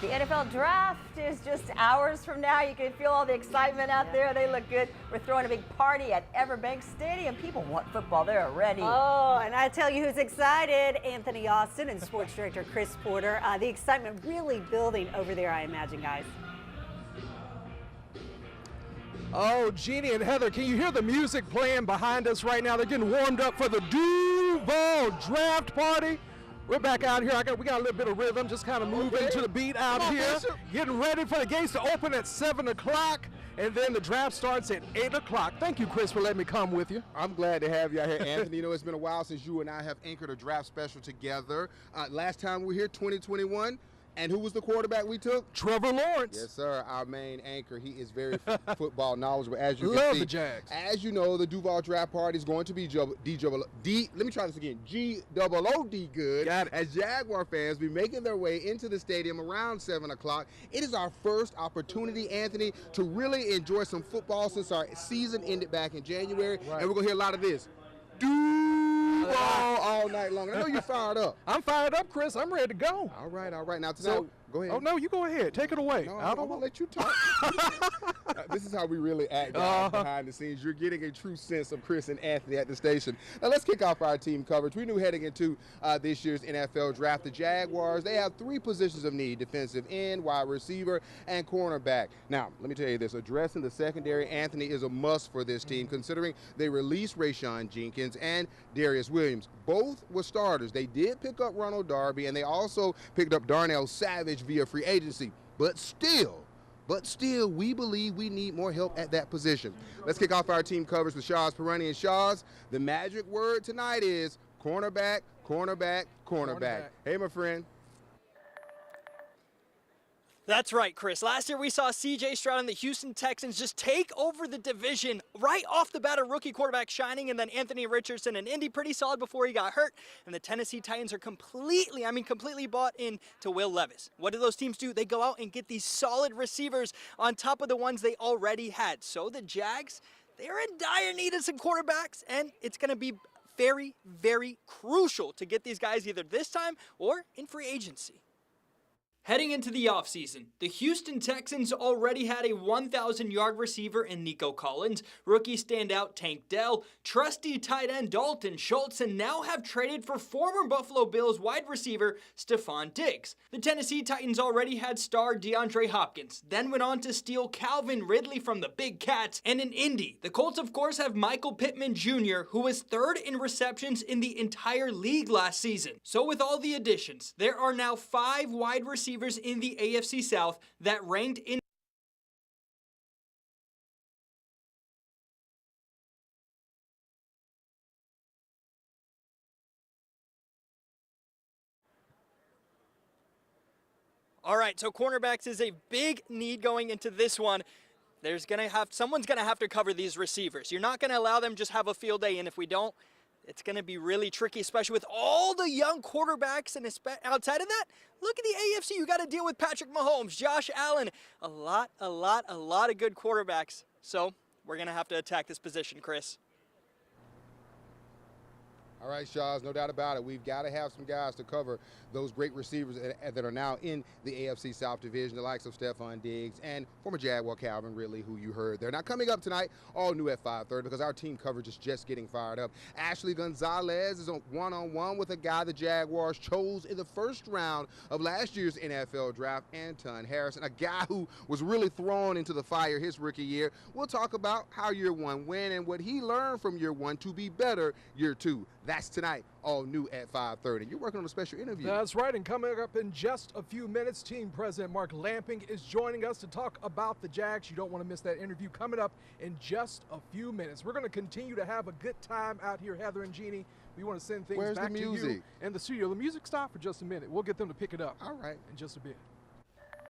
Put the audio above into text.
The NFL Draft is just hours from now. You can feel all the excitement out there. They look good. We're throwing a big party at EverBank Stadium. People want football. They're ready. Oh, and I tell you who's excited, Anthony Austin and sports director Chris Porter. The excitement really building over there, I imagine, guys. Oh, Jeannie and Heather, can you hear the music playing behind us right now? They're getting warmed up for the Duval Draft Party. We're back out here. We got a little bit of rhythm, just kind of moving to the beat out here. Getting ready for the gates to open at 7 o'clock, and then the draft starts at 8 o'clock. Thank you, Chris, for letting me come with you. I'm glad to have you out here, Anthony. You know, it's been a while since you and I have anchored a draft special together. Last time we were here, 2021. And who was the quarterback we took? Trevor Lawrence. Yes, sir. Our main anchor. He is very football knowledgeable, as you can Love see. the Jags. As you know, the Duval Draft Party is going to be G-double-O-D good. Got it. As Jaguar fans be making their way into the stadium around 7 o'clock. It is our first opportunity, Anthony, to really enjoy some football since our season ended back in January. Right. And we're going to hear a lot of this. Duval all night long. I know you're fired up. I'm fired up, Chris. I'm ready to go. All right. Now, tonight, go ahead. Oh, no, you go ahead. Take it away. No, I don't want to let you talk. This is how we really act behind the scenes. You're getting a true sense of Chris and Anthony at the station. Now, let's kick off our team coverage. We knew heading into this year's NFL Draft, the Jaguars, they have 3 positions of need: defensive end, wide receiver, and cornerback. Now, let me tell you this. Addressing the secondary, Anthony, is a must for this team, considering they released Rayshon Jenkins and Darius Williams. Both were starters. They did pick up Ronald Darby, and they also picked up Darnell Savage via free agency. But still, we believe we need more help at that position. Let's kick off our team coverage with Shaz Perani. And Shaz, the magic word tonight is cornerback, cornerback, cornerback. Hey, my friend. That's right, Chris. Last year we saw C.J. Stroud and the Houston Texans just take over the division right off the bat, a rookie quarterback shining, and then Anthony Richardson and Indy pretty solid before he got hurt. And the Tennessee Titans are completely bought in to Will Levis. What do those teams do? They go out and get these solid receivers on top of the ones they already had. So the Jags, they're in dire need of some quarterbacks, and it's going to be very, very crucial to get these guys either this time or in free agency. Heading into the offseason, the Houston Texans already had a 1,000-yard receiver in Nico Collins, rookie standout Tank Dell, trusty tight end Dalton Schultz, and now have traded for former Buffalo Bills wide receiver Stephon Diggs. The Tennessee Titans already had star DeAndre Hopkins, then went on to steal Calvin Ridley from the Big Cats, and in Indy, the Colts of course have Michael Pittman Jr., who was 3rd in receptions in the entire league last season. So with all the additions, there are now 5 wide receivers in the AFC South that ranked in All right, so cornerbacks is a big need going into this one. Someone's gonna have to cover these receivers. You're not gonna allow them just have a field day, and if we don't, it's going to be really tricky, especially with all the young quarterbacks. And outside of that, look at the AFC. You got to deal with Patrick Mahomes, Josh Allen, a lot of good quarterbacks. So we're going to have to attack this position, Chris. All right, Shaz, no doubt about it. We've got to have some guys to cover those great receivers that are now in the AFC South Division, the likes of Stephon Diggs and former Jaguar Calvin Ridley, who you heard there. Now, coming up tonight, all new at 5:30, because our team coverage is just getting fired up. Ashley Gonzalez is on one-on-one with a guy the Jaguars chose in the first round of last year's NFL Draft, Anton Harrison, a guy who was really thrown into the fire his rookie year. We'll talk about how year 1 went and what he learned from year 1 to be better year 2. That's tonight, all new at 5:30. You're working on a special interview. That's right, and coming up in just a few minutes, Team President Mark Lamping is joining us to talk about the Jags. You don't want to miss that interview coming up in just a few minutes. We're going to continue to have a good time out here, Heather and Jeannie. We want to send things back to you in the studio. The music stopped for just a minute. We'll get them to pick it up all right in just a bit.